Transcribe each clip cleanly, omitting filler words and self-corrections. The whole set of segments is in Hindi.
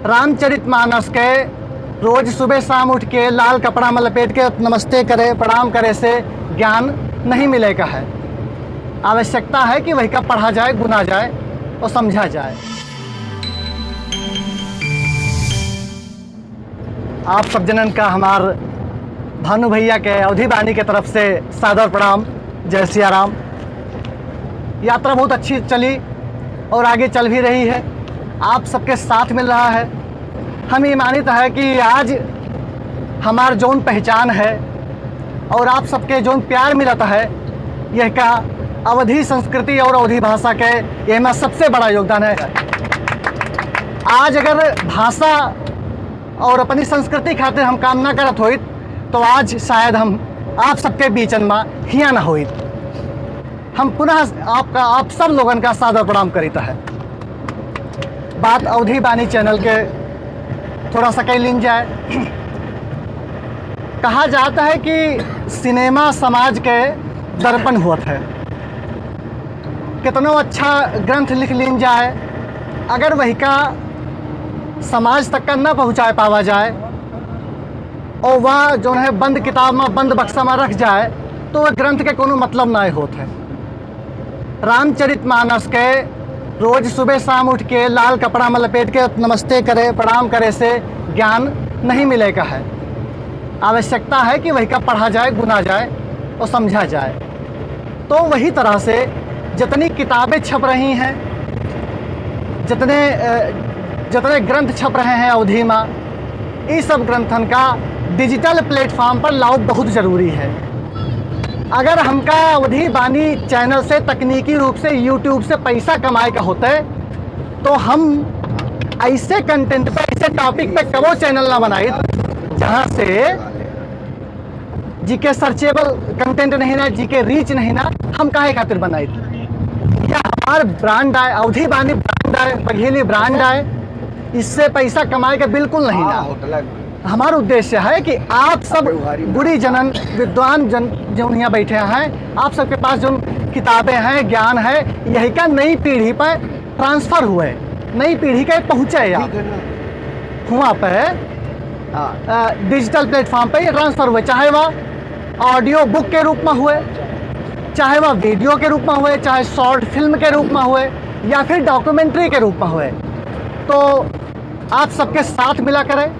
रामचरितमानस के रोज सुबह शाम उठ के लाल कपड़ा में लपेट के नमस्ते करे प्रणाम करे से ज्ञान नहीं मिलेगा है। आवश्यकता है कि वही का पढ़ा जाए, गुना जाए और समझा जाए। आप सब जनन का हमार भानु भैया के अवधि बानी के तरफ से सादर प्रणाम। जय सिया राम। यात्रा बहुत अच्छी चली और आगे चल भी रही है। आप सबके साथ मिल रहा है। हम ईमानित है कि आज हमार जौन पहचान है और आप सबके जौन प्यार मिलता है, यह का अवधि संस्कृति और अवधि भाषा के ये में सबसे बड़ा योगदान है। आज अगर भाषा और अपनी संस्कृति खातिर हम काम ना करत होइत तो आज शायद हम आप सबके बीचन में हिया ना होइत। हम पुनः आप सब लोगन का सादर प्रणाम करीता है। बात अवधि बानी चैनल के थोड़ा सा कैलिन जाए। कहा जाता है कि सिनेमा समाज के दर्पण हुआ है। कितना अच्छा ग्रंथ लिख लीन जाए, अगर वही का समाज तक का न पहुँचा पावा जाए और वह जो है बंद किताब में बंद बक्सा में रख जाए तो वह ग्रंथ के कोनो मतलब ना होते है। रामचरितमानस के रोज सुबह शाम उठ के लाल कपड़ा में लपेट के नमस्ते करे प्रणाम करे से ज्ञान नहीं मिलेगा है। आवश्यकता है कि वही का पढ़ा जाए, गुना जाए और समझा जाए। तो वही तरह से जितनी किताबें छप रही हैं, जितने ग्रंथ छप रहे हैं अवधि में, इस सब ग्रंथन का डिजिटल प्लेटफॉर्म पर लाभ बहुत ज़रूरी है। अगर हमका अवधि बानी चैनल से तकनीकी रूप से यूट्यूब से पैसा कमाए का होता है तो हम ऐसे कंटेंट पे, ऐसे टॉपिक पे कबो चैनल ना बनाए जहाँ से जी के सर्चेबल कंटेंट नहीं ना, जी के रीच नहीं ना, हम काहे खातिर बनाए। या हमार ब्रांड आए, अवधि बानी ब्रांड आए, बघेली ब्रांड आए, इससे पैसा कमाए का बिल्कुल नहीं ना। हमारा उद्देश्य है कि आप सब बुरी जनन विद्वान जन जो यहाँ बैठे हैं, आप सबके पास जो किताबें हैं, ज्ञान है, यही का नई पीढ़ी पर ट्रांसफ़र हुए, नई पीढ़ी के पहुँचे या वहाँ पे डिजिटल प्लेटफॉर्म पे ये ट्रांसफ़र हुए। चाहे वह ऑडियो बुक के रूप में हुए, चाहे वह वीडियो के रूप में हुए, चाहे शॉर्ट फिल्म के रूप में हुए या फिर डॉक्यूमेंट्री के रूप में हुए। तो आप सबके साथ मिला करें,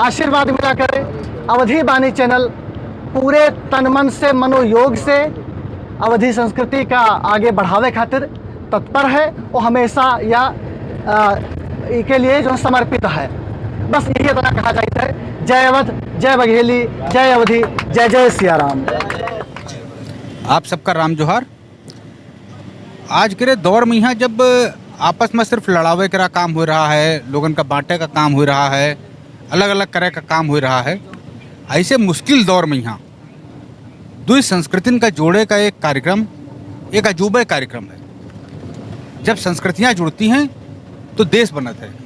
आशीर्वाद मिला करें। अवधि बानी चैनल पूरे तन मन से, मनोयोग से अवधि संस्कृति का आगे बढ़ावे खातिर तत्पर है और हमेशा या के लिए जो समर्पित है। बस यही इतना कहा जाता है। जय अवध, जय बघेली, जय अवधि, जय जय सिया राम। आप सबका राम जोहार। आज के दौर में यहाँ जब आपस में सिर्फ लड़ावे का काम हो रहा है, लोगन का बांटे का काम हो रहा है, अलग अलग करे का काम हो रहा है, ऐसे मुश्किल दौर में यहाँ दो संस्कृतिन का जोड़े का एक कार्यक्रम, एक अजूबा कार्यक्रम है। जब संस्कृतियाँ जुड़ती हैं तो देश बनता है।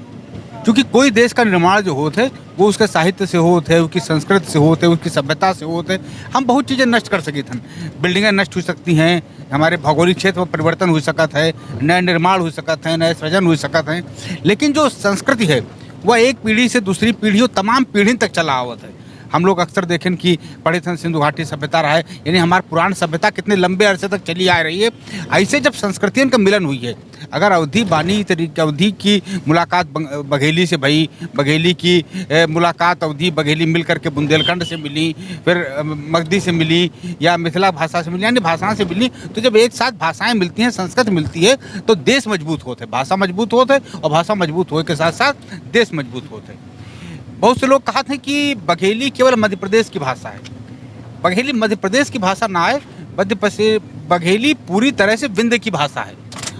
क्योंकि कोई देश का निर्माण जो होता है वो उसके साहित्य से होता है, उसकी संस्कृति से होता है, उसकी सभ्यता से होता है। हम बहुत चीज़ें नष्ट कर सके थे, बिल्डिंगें नष्ट हो सकती हैं, हमारे भौगोलिक क्षेत्र में परिवर्तन हो सकता है, नए निर्माण हो सकते हैं, नए सृजन हो सकते हैं। लेकिन जो संस्कृति है वह एक पीढ़ी से दूसरी पीढ़ियों, तमाम पीढ़ी तक चला आवत है। हम लोग अक्सर देखें कि पढ़े थे सिंधु घाटी सभ्यता रहा है, यानी हमारी पुरानी सभ्यता कितने लंबे अरसे तक चली आ रही है। ऐसे जब संस्कृतियों का मिलन हुई है, अगर अवधि बानी तरीके अवधि की मुलाकात बघेली से भई, बघेली की मुलाकात अवधि बघेली मिल करके बुंदेलखंड से मिली, फिर मगधी से मिली या मिथिला भाषा से मिली, यानी भाषा से मिली, तो जब एक साथ भाषाएं मिलती हैं, संस्कृत मिलती है तो देश मजबूत होते हैं, भाषा मजबूत होते हैं और भाषा मजबूत होने के साथ साथ देश मजबूत होते हैं। बहुत से लोग कहते हैं कि बघेली केवल मध्य प्रदेश की भाषा है। बघेली मध्य प्रदेश की भाषा ना है, बघेली पूरी तरह से विंध्य की भाषा है।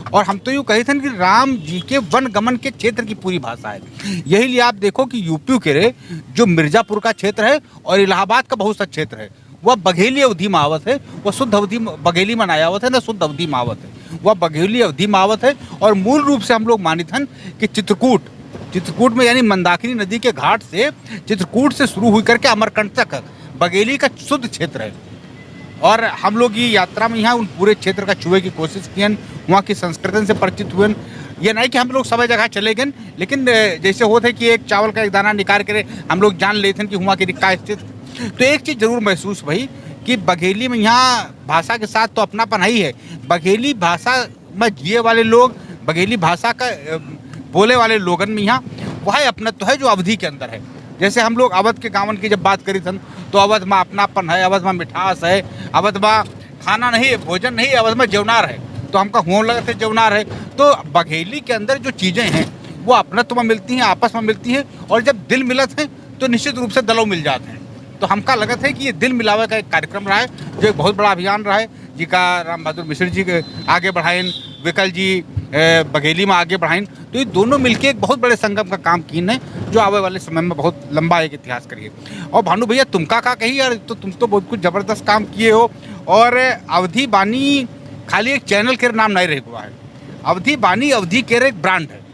और हम तो यूँ कहे थे कि राम जी के वन गमन के क्षेत्र की पूरी भाषा है। यही लिए आप देखो कि यूपी के जो मिर्जापुर का क्षेत्र है और इलाहाबाद का बहुत सा क्षेत्र है, वह बघेली अवधि मावत है, वह शुद्ध अवधि बघेली में नायावत है, ना शुद्ध अवधि मावत है, वह बघेली अवधि मावत है। और मूल रूप से हम लोग मानित हैं कि चित्रकूट में यानी मंदाकिनी नदी के घाट से, चित्रकूट से शुरू हुई करके अमरकंटक तक बघेली का शुद्ध क्षेत्र है। और हम लोग ये यात्रा में यहाँ उन पूरे क्षेत्र का छुए की कोशिश की, वहाँ की संस्कृति से परिचित हुए। ये नहीं कि हम लोग सब जगह चले गए, लेकिन जैसे होते कि एक चावल का एक दाना निकाल कर हम लोग जान लेते हैं कि हुआ की का स्थित। तो एक चीज़ जरूर महसूस भई कि बघेली में यहाँ भाषा के साथ तो अपनापन ही है। बघेली भाषा में जिए वाले लोग, बघेली भाषा का बोले वाले लोगन में यहाँ वह अपनत्व है जो अवधि के अंदर है। जैसे हम लोग अवध के गाँवन की जब बात करी थन तो अवध में अपनापन है, अवध में मिठास है, अवध में खाना नहीं भोजन नहीं, अवध में जवनार है। तो हमका हों लगा थे जवनार है। तो बघेली के अंदर जो चीज़ें हैं वो अपनत्व में मिलती हैं, आपस में मिलती हैं, और जब दिल मिलत है तो निश्चित रूप से दलों मिल जाते हैं। तो हमका लगत है कि ये दिल मिलावे का एक कार्यक्रम रहा है, जो एक बहुत बड़ा अभियान रहा है, जी का राम बहादुर मिश्र जी के आगे बढ़ाइन, विकल जी बघेली में आगे बढ़ाइन। तो ये दोनों मिलके एक बहुत बड़े संगम का काम किए हैं, जो आने वाले समय में बहुत लंबा एक इतिहास करिए। और भानु भैया तुमका का कही यार, तो तुम तो बहुत कुछ ज़बरदस्त काम किए हो। और अवधि बानी खाली एक चैनल के नाम नहीं रह हुआ है, अवधि बानी अवधि के एक ब्रांड है।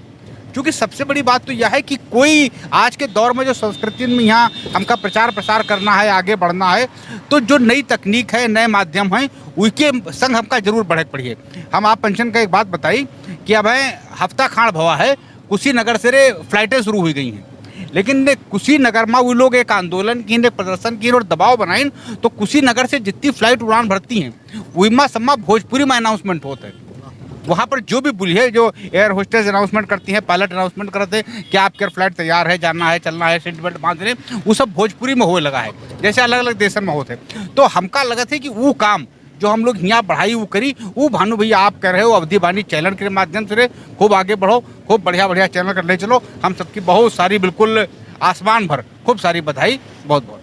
क्योंकि सबसे बड़ी बात तो यह है कि कोई आज के दौर में जो संस्कृति में यहाँ हमका प्रचार प्रसार करना है, आगे बढ़ना है, तो जो नई तकनीक है, नए माध्यम हैं, उनके संग हमका जरूर बढ़े पड़िए। हम आप पेंशन का एक बात बताई कि अब है हफ्ता खाड़ भवा है, कुशीनगर से रे फ्लाइटें शुरू हुई गई हैं, लेकिन कुशीनगर में वो लोग एक आंदोलन की, प्रदर्शन की और दबाव बनाइन। तो कुशीनगर से जितनी फ्लाइट उड़ान भरती हैं वही सम्मा भोजपुरी में अनाउंसमेंट होता है। वहाँ पर जो भी बुलिए, जो एयर होस्टेस अनाउंसमेंट करती हैं, पायलट अनाउंसमेंट करते हैं कि आपके फ्लाइट तैयार है, जाना है, चलना है, सीट बेल्ट बांध लें, वो सब भोजपुरी में हो लगा है, जैसे अलग अलग देशन में होते। तो हमका लगा था कि वो काम जो हम लोग यहाँ बढ़ाई वो करी, वो भानु भैया आप कह रहे हो अवधि बानी चैनल के माध्यम से खूब आगे बढ़ो, खूब बढ़िया बढ़िया चैनल कर ले चलो। हम सबकी बहुत सारी बिल्कुल आसमान भर खूब सारी बधाई, बहुत बहुत।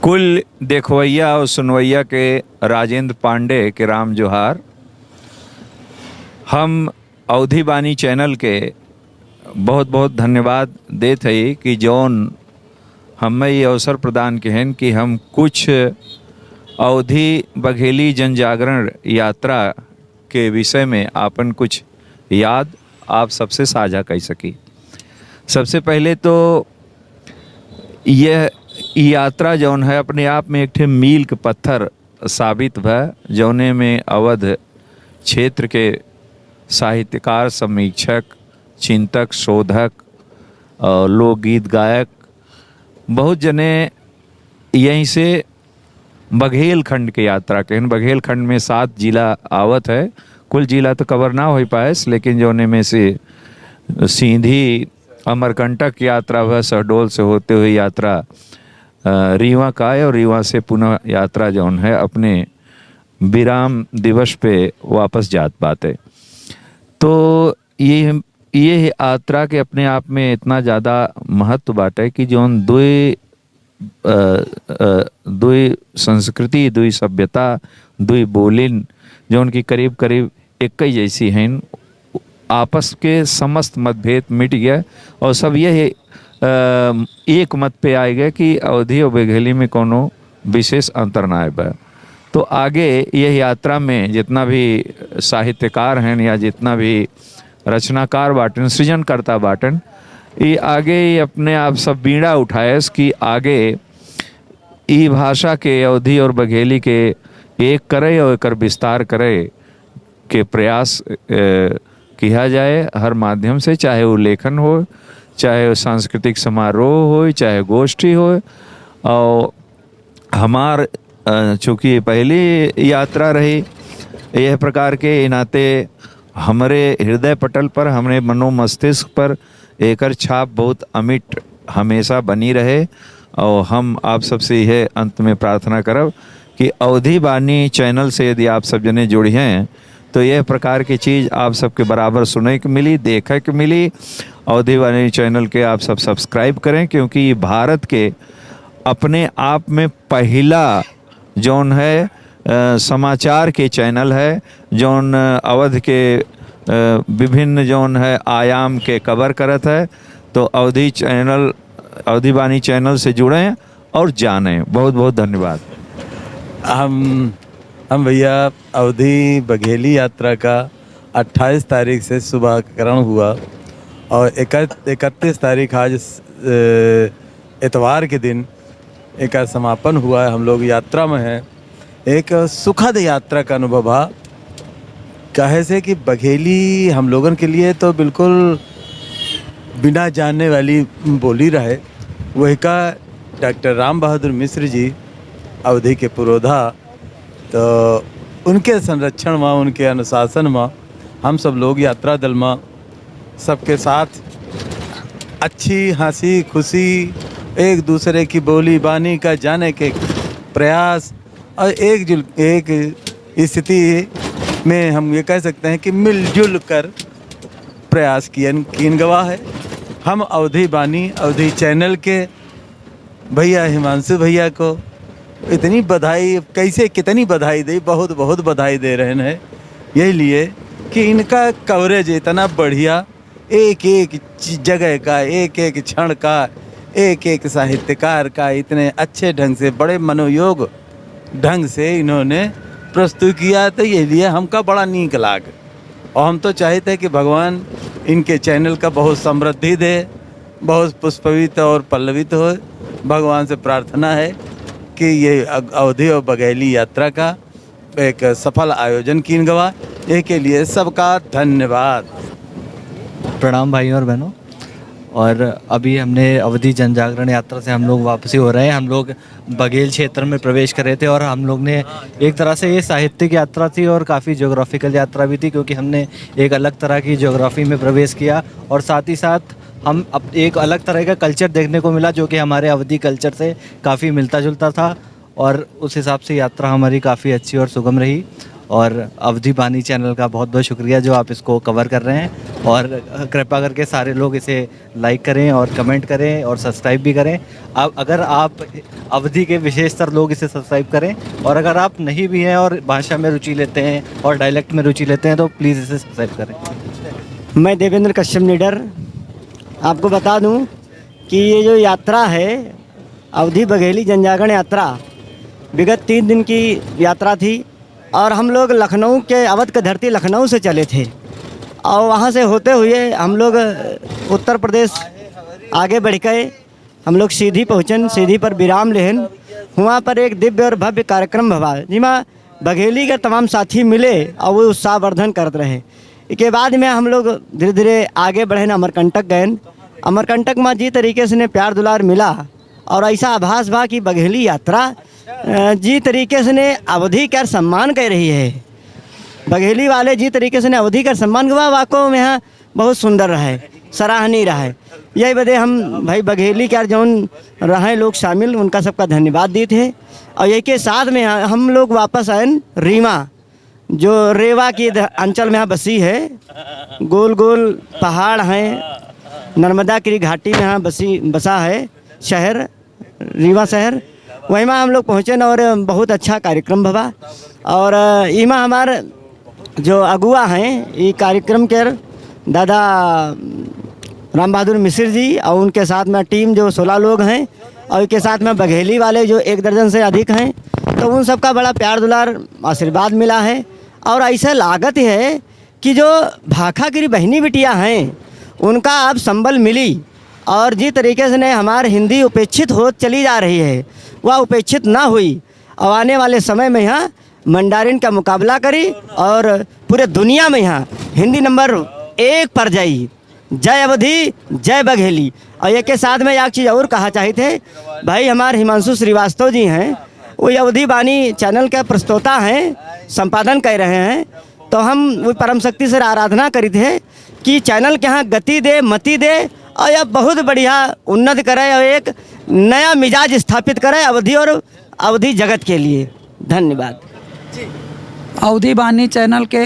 कुल देखवैया और सुनवैया के राजेंद्र पांडे के राम जोहार। हम अवधि बानी चैनल के बहुत बहुत धन्यवाद देते हैं कि जौन हमें ये अवसर प्रदान के हैं कि हम कुछ अवधि बघेली जन जागरण यात्रा के विषय में आपन कुछ याद आप सबसे साझा कर सकी। सबसे पहले तो यह यात्रा जौन है अपने आप में एक ठे मील के पत्थर साबित भा, जौने में अवध क्षेत्र के साहित्यकार, समीक्षक, चिंतक, शोधक, लोकगीत गायक बहुत जने यहीं से बघेल खंड के यात्रा के। बघेल खंड में 7 जिला आवत है, कुल जिला तो कवर ना हो पाए, लेकिन जौने में से सीधी अमरकंटक यात्रा हुआ, शहडोल से होते हुए यात्रा रीवा का है, और रीवा से पुनः यात्रा जौन है अपने विराम दिवस पे वापस जात पाते। तो ये यात्रा के अपने आप में इतना ज़्यादा महत्व बाटे कि जौन दुई संस्कृति, दुई सभ्यता, दुई बोलिन जौन की करीब करीब एक ही जैसी हैं, आपस के समस्त मतभेद मिट गया और सब ये एक मत पे आए गए कि अवधि और बघेली में कोनो विशेष अंतर ना आए। तो आगे यह यात्रा में जितना भी साहित्यकार हैं या जितना भी रचनाकार बाटन, सृजनकर्ता बाटन, ये आगे अपने आप सब बीड़ा उठाए कि आगे ई भाषा के अवधि और बघेली के एक करे और एकर विस्तार करे के प्रयास किया जाए हर माध्यम से, चाहे वो लेखन हो, चाहे वो सांस्कृतिक समारोह हो, चाहे गोष्ठी हो। और हमार चूँकि पहली यात्रा रही यह प्रकार के नाते हमारे हृदय पटल पर, हमारे मनो मस्तिष्क पर एकर छाप बहुत अमिट हमेशा बनी रहे। और हम आप सबसे यह अंत में प्रार्थना करब कि अवधि बानी चैनल से यदि आप सब जने जुड़ी हैं तो यह प्रकार की चीज़ आप सबके बराबर सुने के मिली, देखे के मिली। अवधि बानी चैनल के आप सब सब्सक्राइब करें, क्योंकि ये भारत के अपने आप में पहला जौन है समाचार के चैनल है, जौन अवध के विभिन्न जौन है आयाम के कवर करत है। तो अवधि बानी चैनल से जुड़ें और जानें। बहुत बहुत धन्यवाद। हम भैया अवधि बघेली यात्रा का 28 तारीख से शुभाकरण हुआ और 31 तारीख आज इतवार के दिन एक समापन हुआ है। हम लोग यात्रा में हैं, एक सुखद यात्रा का अनुभव है। कहे से कि बघेली हम लोगन के लिए तो बिल्कुल बिना जानने वाली बोली रहे। वही का डॉक्टर राम बहादुर मिश्र जी अवधि के पुरोधा, तो उनके संरक्षण में, उनके अनुशासन में हम सब लोग यात्रा दल में सबके साथ अच्छी हंसी खुशी, एक दूसरे की बोली बानी का जाने के प्रयास और एक स्थिति में हम ये कह सकते हैं कि मिलजुल कर प्रयास किन गवाह है। हम अवधि बानी, अवधि चैनल के भैया हिमांशु भैया को इतनी बधाई, कैसे कितनी बधाई दे, बहुत बहुत बधाई दे रहे हैं। यही लिए कि इनका कवरेज इतना बढ़िया, एक एक जगह का, एक एक क्षण का, एक एक साहित्यकार का इतने अच्छे ढंग से, बड़े मनोयोग ढंग से इन्होंने प्रस्तुत किया। तो ये लिए हमका बड़ा नीक लाग, और हम तो चाहते हैं कि भगवान इनके चैनल का बहुत समृद्धि दे, बहुत पुष्पित और पल्लवित हो। भगवान से प्रार्थना है कि ये अवधि और बघेली यात्रा का एक सफल आयोजन किन गवा। इसके लिए सबका धन्यवाद। प्रणाम भाइयों और बहनों। और अभी हमने अवधि जन जागरण यात्रा से हम लोग वापसी हो रहे हैं। हम लोग बघेल क्षेत्र में प्रवेश कर रहे थे और हम लोग ने एक तरह से ये साहित्यिक यात्रा थी और काफ़ी ज्योग्राफिकल यात्रा भी थी, क्योंकि हमने एक अलग तरह की ज्योग्राफी में प्रवेश किया और साथ ही साथ हम अब एक अलग तरह का कल्चर देखने को मिला जो कि हमारे अवधि कल्चर से काफ़ी मिलता जुलता था, और उस हिसाब से यात्रा हमारी काफ़ी अच्छी और सुगम रही। और अवधि बानी चैनल का बहुत बहुत शुक्रिया जो आप इसको कवर कर रहे हैं, और कृपा करके सारे लोग इसे लाइक करें और कमेंट करें और सब्सक्राइब भी करें। अब अगर आप अवधि के विशेषतर लोग इसे सब्सक्राइब करें, और अगर आप नहीं भी हैं और भाषा में रुचि लेते हैं और डायलेक्ट में रुचि लेते हैं तो प्लीज़ इसे सब्सक्राइब करें। मैं देवेंद्र कश्यप निडर आपको बता दूं कि ये जो यात्रा है अवधि बघेली जनजागरण यात्रा विगत 3 दिन की यात्रा थी, और हम लोग लखनऊ के, अवध की धरती लखनऊ से चले थे, और वहाँ से होते हुए हम लोग उत्तर प्रदेश आगे बढ़ गए। हम लोग सीधी पहुँचन, सीधी पर विराम लेहन, वहाँ पर एक दिव्य और भव्य कार्यक्रम भवा जिसमें बघेली के तमाम साथी मिले और वो उत्साहवर्धन करते रहे। इसके बाद में हम लोग धीरे धीरे आगे बढ़े, अमरकंटक गए। अमरकंटक में जी तरीके से प्यार दुलार मिला, और ऐसा आभास बा कि बघेली यात्रा जी तरीके से ने अवधि कर सम्मान कर रही है। बघेली वाले जी तरीके से ने अवधि कर सम्मान गवा, वाको में यहाँ बहुत सुंदर रहे, सराहनीय रहे। यही वजह हम भाई बघेली के जौन रहे लोग शामिल, उनका सबका धन्यवाद दी थे। और यही के साथ में हम लोग वापस आए रीवा, जो रेवा की अंचल में यहाँ बसी है। गोल गोल पहाड़ हैं, नर्मदा की घाटी में यहाँ बसा है शहर, रीवा शहर। वहीं में हम लोग पहुँचे न, और बहुत अच्छा कार्यक्रम भवा। और इमा हमारे जो अगुआ हैं ये कार्यक्रम के दादा राम बहादुर मिश्र जी, और उनके साथ में टीम जो 16 लोग हैं, और इसके साथ में बघेली वाले जो 1 दर्जन से अधिक हैं। तो उन सबका बड़ा प्यार दुलार आशीर्वाद मिला है। और ऐसा लागत है कि जो भाखा गिरी बहनी बिटिया हैं उनका अब संबल मिली, और जिस तरीके से ने हमारी हिंदी उपेक्षित हो चली जा रही है वह उपेक्षित ना हुई, और आने वाले समय में यहाँ मंडारिन का मुकाबला करी और पूरे दुनिया में यहाँ हिंदी नंबर 1 पर जाई। जय अवधि, जय बघेली। और एक के साथ में एक चीज़ और कहा चाहते थे, भाई हमारे हिमांशु श्रीवास्तव जी हैं, वो अवधि बानी चैनल के प्रस्तोता हैं, संपादन कर रहे हैं। तो हम वो परम शक्ति से आराधना करी थे कि चैनल के यहाँ गति दे, मति दे, और यह बहुत बढ़िया उन्नत करे और एक नया मिजाज स्थापित करे अवधि और अवधि जगत के लिए। धन्यवाद। अवधि बानी चैनल के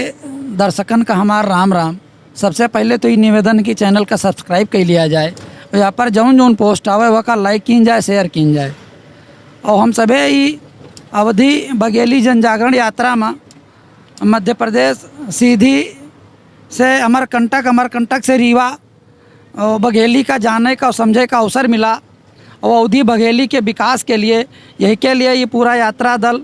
दर्शकन का हमारा राम राम। सबसे पहले तो ये निवेदन की चैनल का सब्सक्राइब कर लिया जाए, और यहाँ पर जौन जौन पोस्ट आवे वह का लाइक की जाए, शेयर की जाए। और हम सभी ही अवधि बघेली जन जागरण यात्रा में मध्य प्रदेश सीधी से अमरकंटक से रीवा बघेली का जाने का और समझे का अवसर मिला। और अवधि बघेली के विकास के लिए, यही के लिए ये पूरा यात्रा दल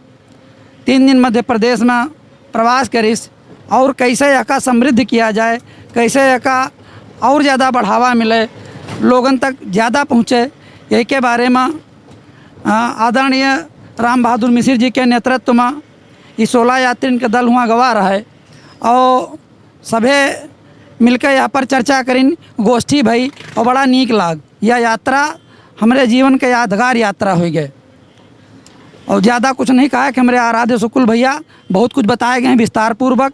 3 दिन मध्य प्रदेश में प्रवास करिस, और कैसे यहाँ का समृद्ध किया जाए, कैसे यहाँ का और ज़्यादा बढ़ावा मिले, लोगन तक ज़्यादा पहुँचे, यही के बारे में आदरणीय राम बहादुर मिश्र जी के नेतृत्व में ये 16 यात्री के दल हुआ गवा रहा है। और सभे मिलकर यहाँ पर चर्चा करीन, गोष्ठी भई और बड़ा नीक लाग। यह यात्रा हमारे जीवन के यादगार यात्रा हो गए। और ज़्यादा कुछ नहीं कहा कि हमारे आराध्य शुक्ल भैया बहुत कुछ बताए गए हैं विस्तार पूर्वक।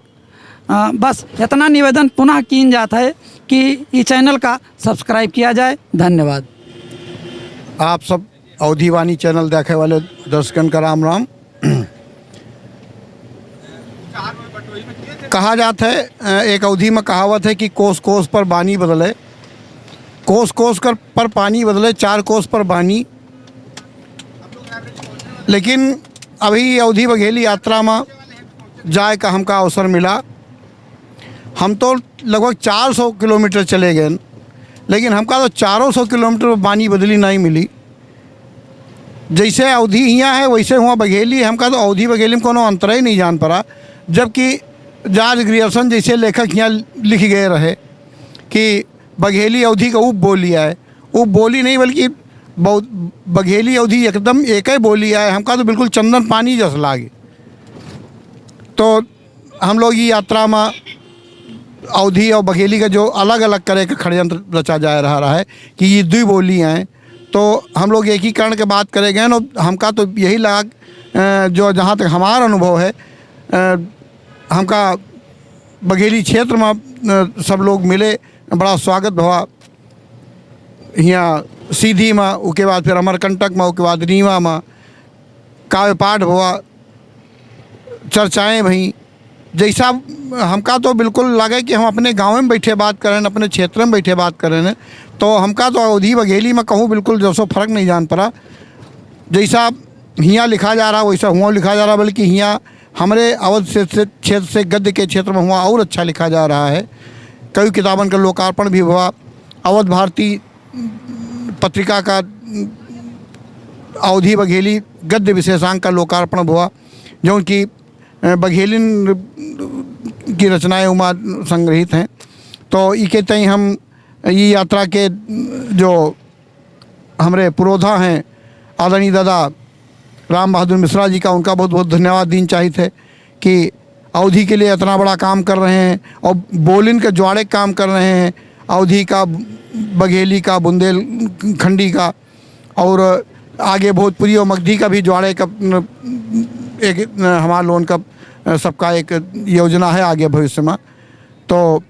बस इतना निवेदन पुनः किया जाता है कि इस चैनल का सब्सक्राइब किया जाए। धन्यवाद। आप सब अवधी वाणी चैनल देखे वाले दर्शकन का राम राम। कहा जाता है, एक अवधि में कहावत है कि कोस कोस पर बानी बदले, कोस कोस कर पर पानी बदले, 4 कोस पर बानी। लेकिन अभी अवधी बघेली यात्रा में जाए का हमका अवसर मिला। हम तो लगभग 400 किलोमीटर चले गए, लेकिन हमका तो 400 किलोमीटर बानी बदली नहीं मिली। जैसे अवधि यहाँ है वैसे हुआ बघेली, हमका तो अवधि बघेली में कोनो अंतर ही नहीं जान पड़ा। जबकि जॉर्ज ग्रियर्सन जैसे लेखक यहाँ लिख गए रहे कि बघेली अवधि का उप बोली है, उप बोली नहीं बल्कि बहुत बघेली अवधि एकदम एक ही बोली है। हमका तो बिल्कुल चंदन पानी जस लागे। तो हम लोग ये यात्रा में अवधि और बघेली का जो अलग अलग करे का षड्यंत्र रचा जा रहा है कि ये 2 बोली हैं, तो हम लोग एकीकरण के बात करे गए। और हमका तो यही लगा, जो जहाँ तक हमारा अनुभव है, हमका बघेली क्षेत्र में सब लोग मिले, बड़ा स्वागत हुआ। यहाँ सीधी में, उसके बाद फिर अमरकंटक में, उसके बाद रीवा में काव्य पाठ हुआ, चर्चाएँ भई। जैसा हमका तो बिल्कुल लगे कि हम अपने गाँव में बैठे बात करें, अपने क्षेत्र में बैठे बात करें, तो हमका तो अवधि बघेली में कहूँ बिल्कुल जो सो फर्क नहीं जान पड़ा। जैसा हियाँ लिखा जा रहा वैसा हुआ लिखा जा रहा, बल्कि हियाँ हमारे अवध से क्षेत्र से गद्य के क्षेत्र में हुआ और अच्छा लिखा जा रहा है। कई किताबन का लोकार्पण भी हुआ। अवध भारती पत्रिका का अवधि बघेली गद्य विशेषांक का लोकार्पण हुआ, जो कि बघेलिन की रचनाएं उमा संग्रहित हैं। तो इके तई हम ये यात्रा के जो हमारे पुरोधा हैं आदरणीय दादा राम बहादुर मिश्रा जी का, उनका बहुत बहुत धन्यवाद देना चाहिए थे कि अवधि के लिए इतना बड़ा काम कर रहे हैं और बोलिन के ज्वाड़े काम कर रहे हैं, अवधि का, बघेली का, बुंदेलखंडी का, और आगे भोजपुरी और मगधी का भी ज्वाड़े का एक हमारा लोन का सबका एक योजना है आगे भविष्य में। तो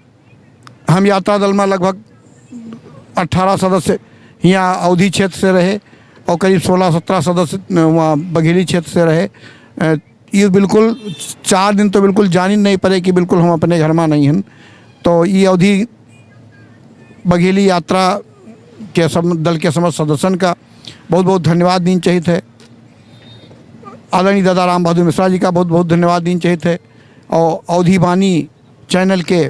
हम यात्रा दल में लगभग 18 सदस्य यहाँ अवधि क्षेत्र से रहे और करीब 16-17 सदस्य वहाँ बघेली क्षेत्र से रहे। ये बिल्कुल 4 दिन तो बिल्कुल जान ही नहीं पड़े कि बिल्कुल हम अपने घर में नहीं हैं। तो ये अवधि बघेली यात्रा के दल के समस्त सदस्यन का बहुत बहुत धन्यवाद देना चाहिए थे। आदरणीय दादा राम बहादुर मिश्रा जी का बहुत बहुत धन्यवाद देना चाहिए थे। और अवधि वाणी चैनल के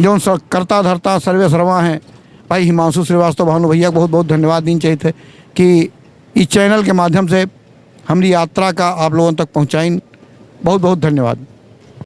जो कर्ता धर्ता सर्वे सर्वा हैं भाई हिमांशु श्रीवास्तव भानु भैया को बहुत बहुत धन्यवाद देना चाहिए थे कि इस चैनल के माध्यम से हमारी यात्रा का आप लोगों तक पहुँचाइन। बहुत बहुत धन्यवाद।